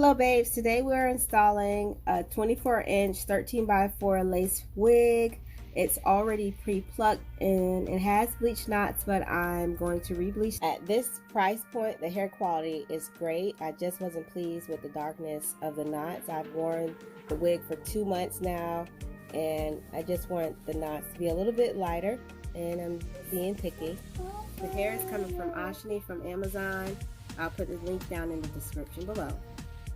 Hello babes, today we're installing a 24-inch 13 by 4 lace wig. It's already pre-plucked and it has bleach knots, but I'm going to re-bleach. At this price point, the hair quality is great. I just wasn't pleased with the darkness of the knots. I've worn the wig for 2 months now and I just want the knots to be a little bit lighter, and I'm being picky. The hair is coming from Ashni from Amazon. I'll put the link down in the description below.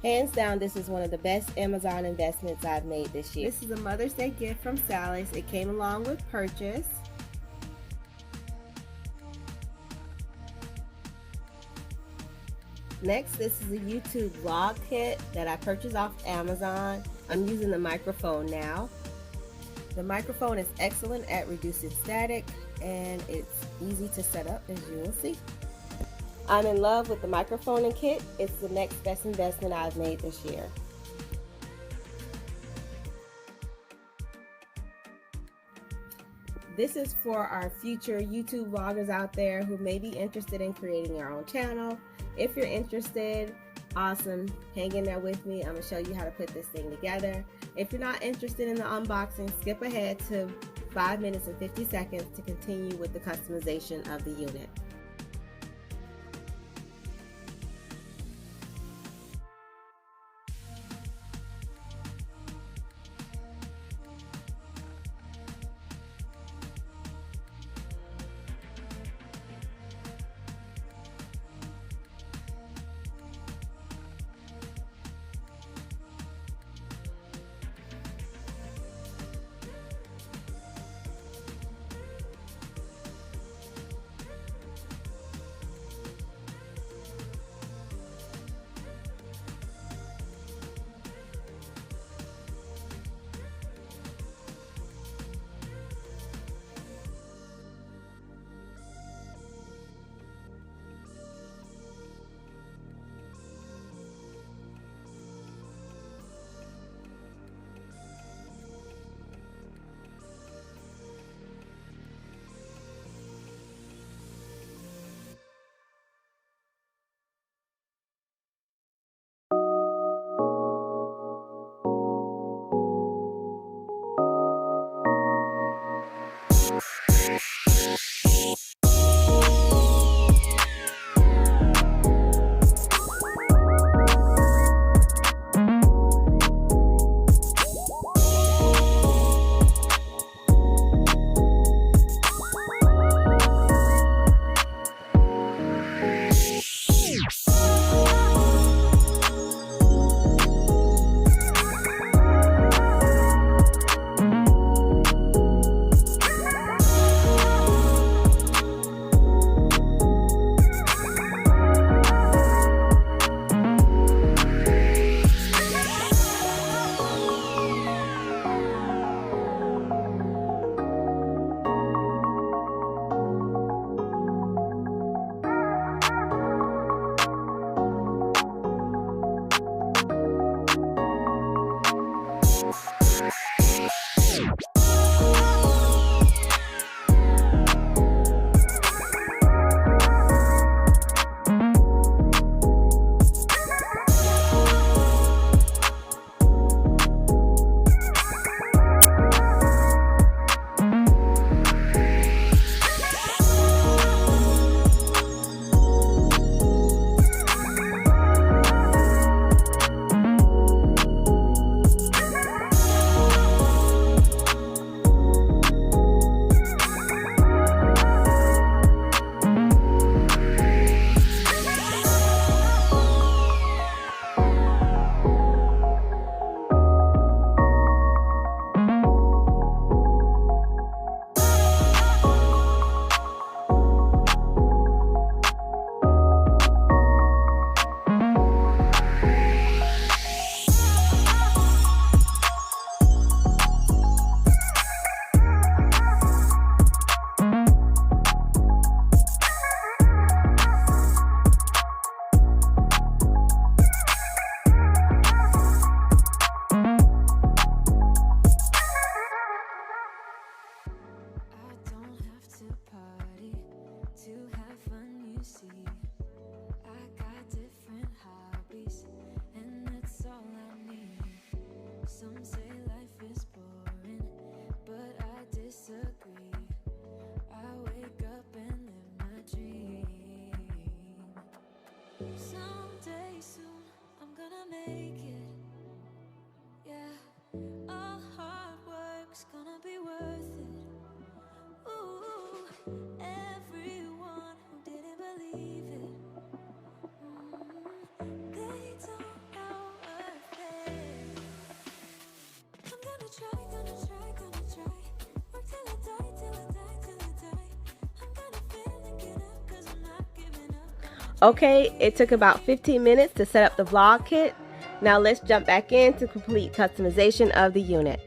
Hands down, this is one of the best Amazon investments I've made this year. This is a Mother's Day gift from Sally's. It came along with purchase. Next, this is a YouTube vlog kit that I purchased off Amazon. I'm using the microphone now. The microphone is excellent at reducing static and it's easy to set up, as you will see. I'm in love with the microphone and kit. It's the next best investment I've made this year. This is for our future YouTube vloggers out there who may be interested in creating your own channel. If you're interested, awesome, hang in there with me. I'm gonna show you how to put this thing together. If you're not interested in the unboxing, skip ahead to 5 minutes and 50 seconds to continue with the customization of the unit. make it. Yeah, all hard work's gonna be worth it. Ooh, everyone who didn't believe it, they don't know worth it. I'm gonna try, gonna try, gonna try. Work till I die, till I die, till I die. I'm gonna fail and get up, 'cause I'm not giving up. Okay, it took about 15 minutes to set up the vlog kit. Now let's jump back in to complete customization of the unit.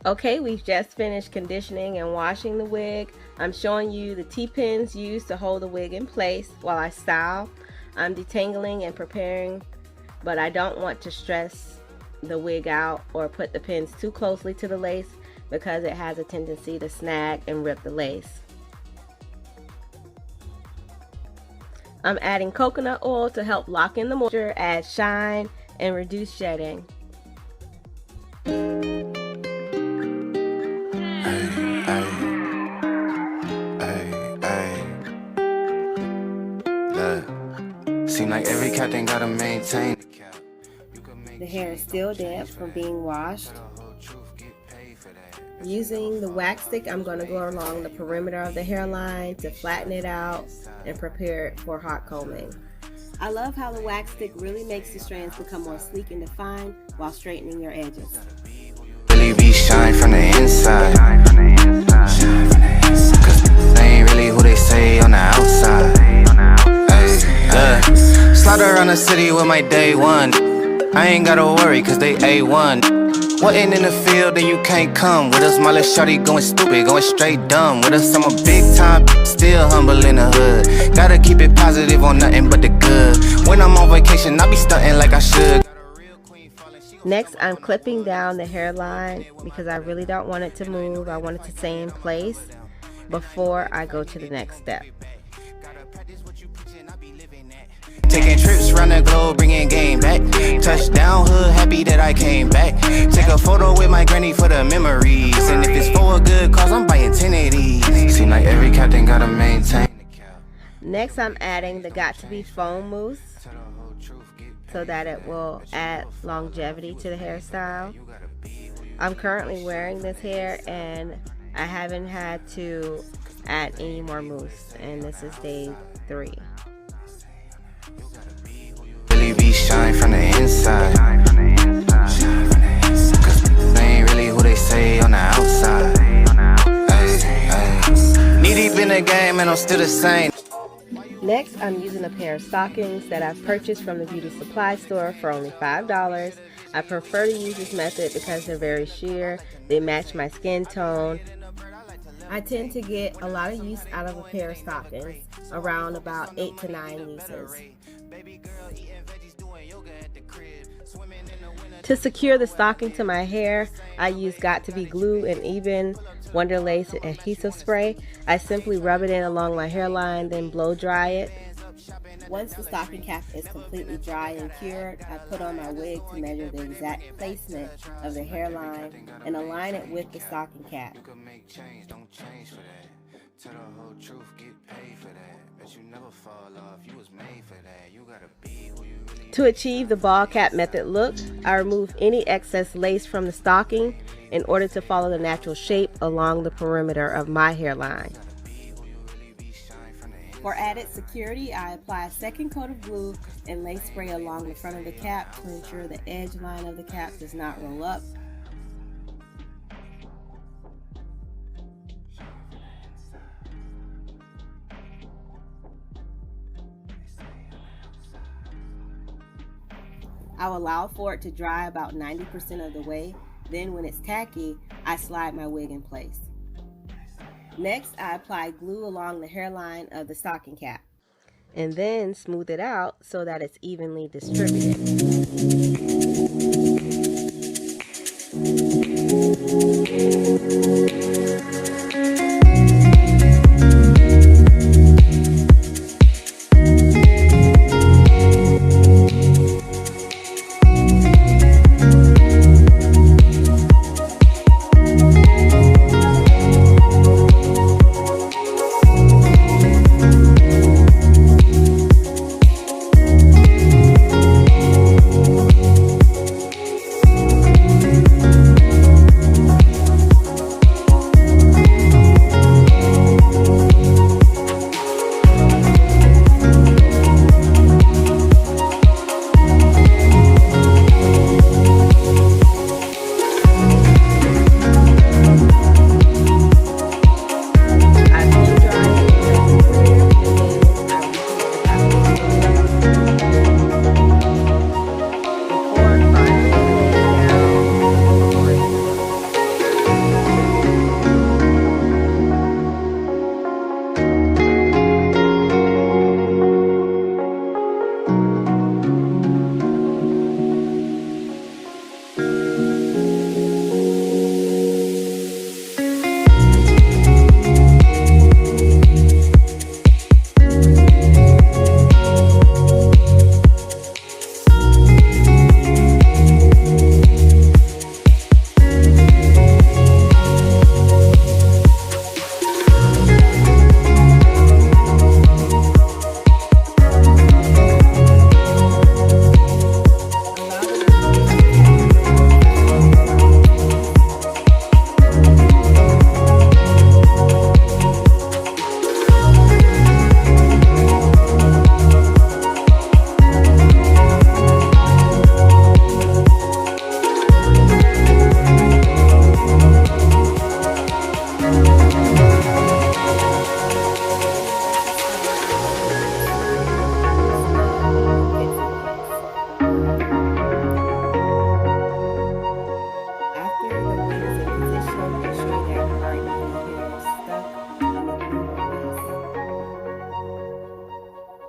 Okay, we've just finished conditioning and washing the wig. I'm showing you the T-pins used to hold the wig in place while I style. I'm detangling and preparing, but I don't want to stress the wig out or put the pins too closely to the lace because it has a tendency to snag and rip the lace. I'm adding coconut oil to help lock in the moisture, add shine, and reduce shedding. Seem like every captain gotta maintain. The hair is still damp from being washed. Using the wax stick, I'm going to go along the perimeter of the hairline to flatten it out and prepare it for hot combing. I love how the wax stick really makes the strands become more sleek and defined while straightening your edges. Really be shine from the inside. Cause they ain't really who they say on the outside. Slide around the city with my day one. I ain't gotta worry cause they A1. Wasn't in the field then you can't come with us. My little shawty going stupid, going straight dumb with us. I'm a big time, still humble in the hood. Gotta keep it positive on nothing but the good. When I'm on vacation I be stunting like I should. Next, I'm clipping down the hairline because I really don't want it to move. I want it to stay in place before I go to the next step. Taking trips around the globe, bringing game back. Touchdown hood, happy that I came back. Take a photo with my granny for the memories. And if it's for a good cause, I'm buying 10 of these. Seem like every captain gotta maintain. Next, I'm adding the Got To Be foam mousse so that it will add longevity to the hairstyle. I'm currently wearing this hair and I haven't had to add any more mousse, and this is day 3. Really be shine from the inside. Cause they ain't really who they say on the outside. Knee deep in the game and I'm still the same. Next, I'm using a pair of stockings that I've purchased from the beauty supply store for only $5. I prefer to use this method because they're very sheer, they match my skin tone. I tend to get a lot of use out of a pair of stockings, around about 8 to 9 uses. To secure the stocking to my hair, I use Got2b glue and even Wonderlace adhesive spray. I simply rub it in along my hairline, then blow dry it. Once the stocking cap is completely dry and cured, I put on my wig to measure the exact placement of the hairline and align it with the stocking cap. Tell the whole truth, get paid for that. Bet you never fall off, you was made for that. You gotta be who you really. To achieve the ball cap method look, I remove any excess lace from the stocking in order to follow the natural shape along the perimeter of my hairline. For added security, I apply a second coat of glue and lace spray along the front of the cap to ensure the edge line of the cap does not roll up. I'll allow for it to dry about 90% of the way. Then when it's tacky, I slide my wig in place. Next, I apply glue along the hairline of the stocking cap and then smooth it out so that it's evenly distributed.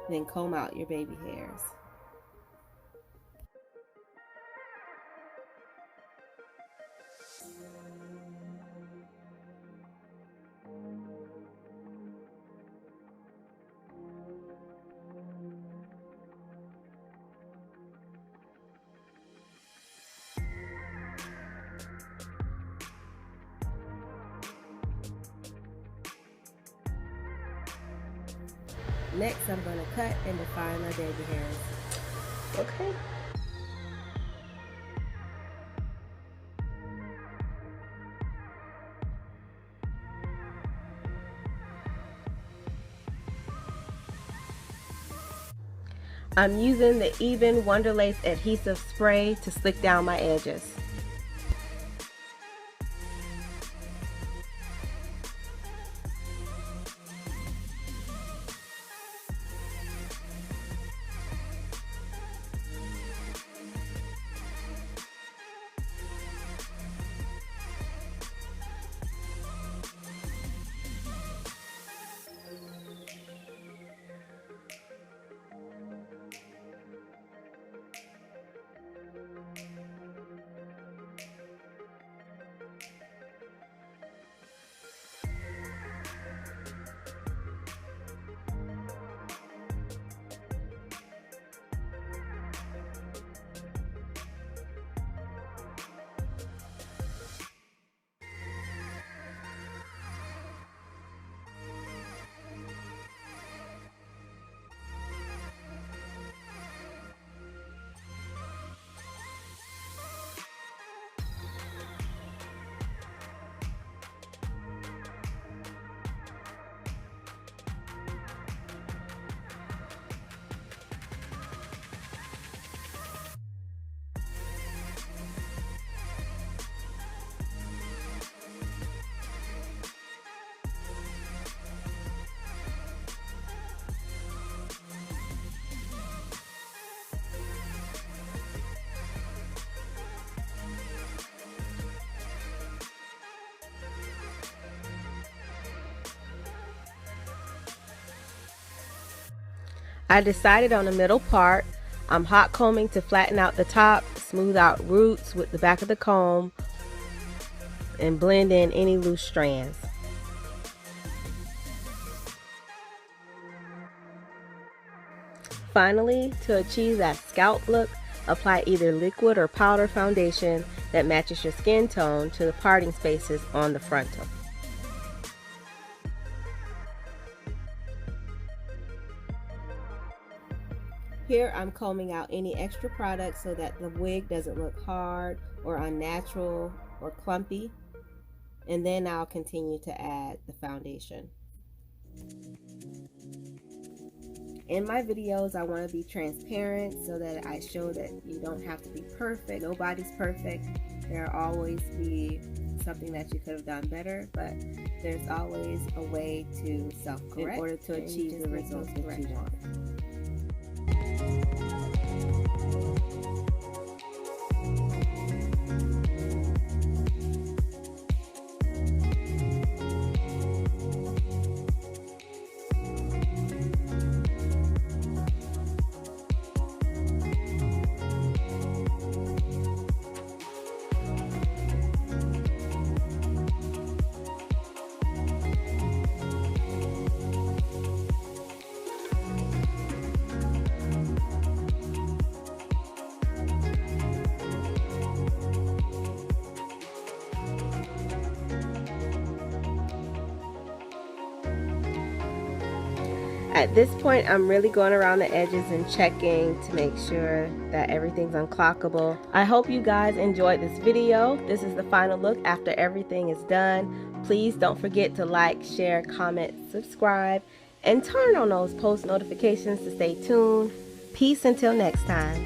Then comb out your baby hairs. Next, I'm going to cut and define my baby hairs. Okay. I'm using the Even Wonderlace adhesive spray to slick down my edges. I decided on the middle part. I'm hot combing to flatten out the top, smooth out roots with the back of the comb, and blend in any loose strands. Finally, to achieve that scalp look, apply either liquid or powder foundation that matches your skin tone to the parting spaces on the frontal. Here I'm combing out any extra product so that the wig doesn't look hard or unnatural or clumpy, and then I'll continue to add the foundation. In my videos, I want to be transparent so that I show that you don't have to be perfect. Nobody's perfect. There'll always be something that you could have done better, but there's always a way to self-correct in order to achieve the results that you want. At this point, I'm really going around the edges and checking to make sure that everything's unclockable. I hope you guys enjoyed this video. This is the final look after everything is done. Please don't forget to like, share, comment, subscribe, and turn on those post notifications to stay tuned. Peace until next time.